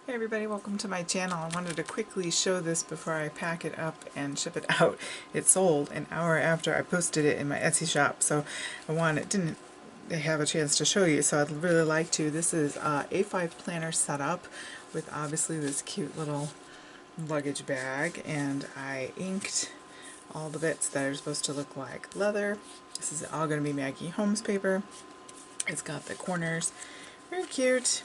Hey everybody, welcome to my channel. I wanted to quickly show this before I pack it up and ship it out. It sold an hour after I posted it in my Etsy shop, so didn't have a chance to show you, so I'd really like to. This is a A5 planner setup with obviously this cute little luggage bag, and I inked all the bits that are supposed to look like leather. This is all going to be Maggie Holmes paper. It's got the corners, very cute.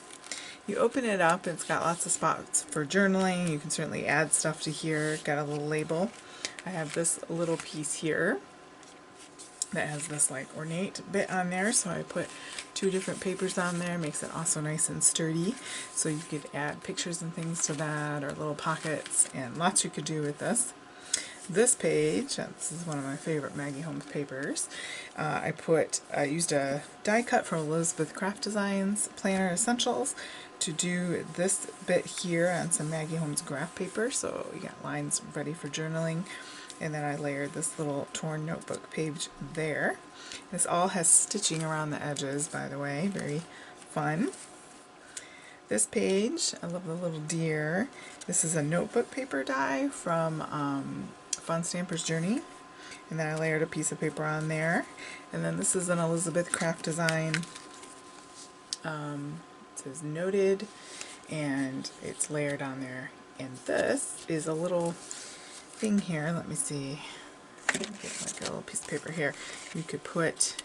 You open it up, and it's got lots of spots for journaling. You can certainly add stuff to here. Got a little label. I have this little piece here that has this like ornate bit on there, so I put two different papers on there. Makes it also nice and sturdy, so you could add pictures and things to that, or little pockets, and lots you could do with this. This page, this is one of my favorite Maggie Holmes papers. I used a die cut from Elizabeth Craft Designs Planner Essentials to do this bit here on some Maggie Holmes graph paper, so you got lines ready for journaling. And then I layered this little torn notebook page there. This all has stitching around the edges, by the way, very fun. This page, I love the little deer. This is a notebook paper die from Fun Stamper's Journey, and then I layered a piece of paper on there. And then this is an Elizabeth Craft Design, it says noted, and it's layered on there. And this is a little thing here, let me see, get like a little piece of paper here. You could put,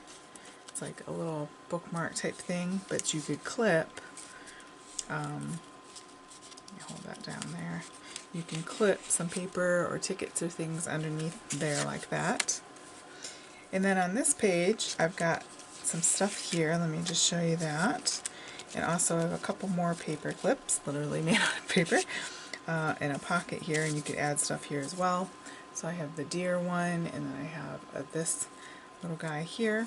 it's like a little bookmark type thing, but you could clip, let me hold that down there. You can clip some paper or tickets or things underneath there like that. And then on this page, I've got some stuff here. Let me just show you that. And also I have a couple more paper clips, literally made out of paper, and a pocket here, and you could add stuff here as well. So I have the deer one, and then I have this little guy here.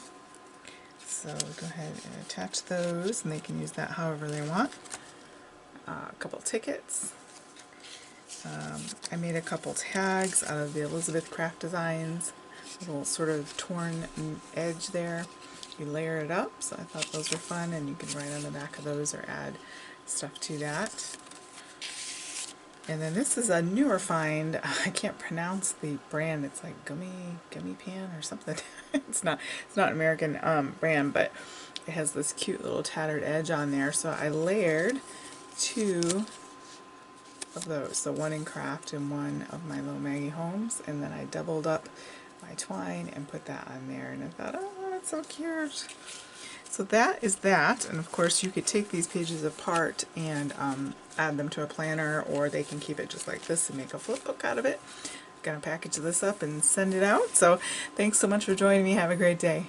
So go ahead and attach those, and they can use that however they want. A couple tickets. I made a couple tags out of the Elizabeth Craft Designs, little sort of torn edge there. You layer it up, so I thought those were fun, and you can write on the back of those or add stuff to that. And then this is a newer find. I can't pronounce the brand. It's like Gummy Pan or something. It's not an American brand, but it has this cute little tattered edge on there. So I layered two of those, so one in craft and one of my little Maggie Holmes, and then I doubled up my twine and put that on there, and I thought, oh, that's so cute. So that is that, and of course you could take these pages apart and add them to a planner, or they can keep it just like this and make a flip book out of it. I'm gonna package this up and send it out. So thanks so much for joining me. Have a great day.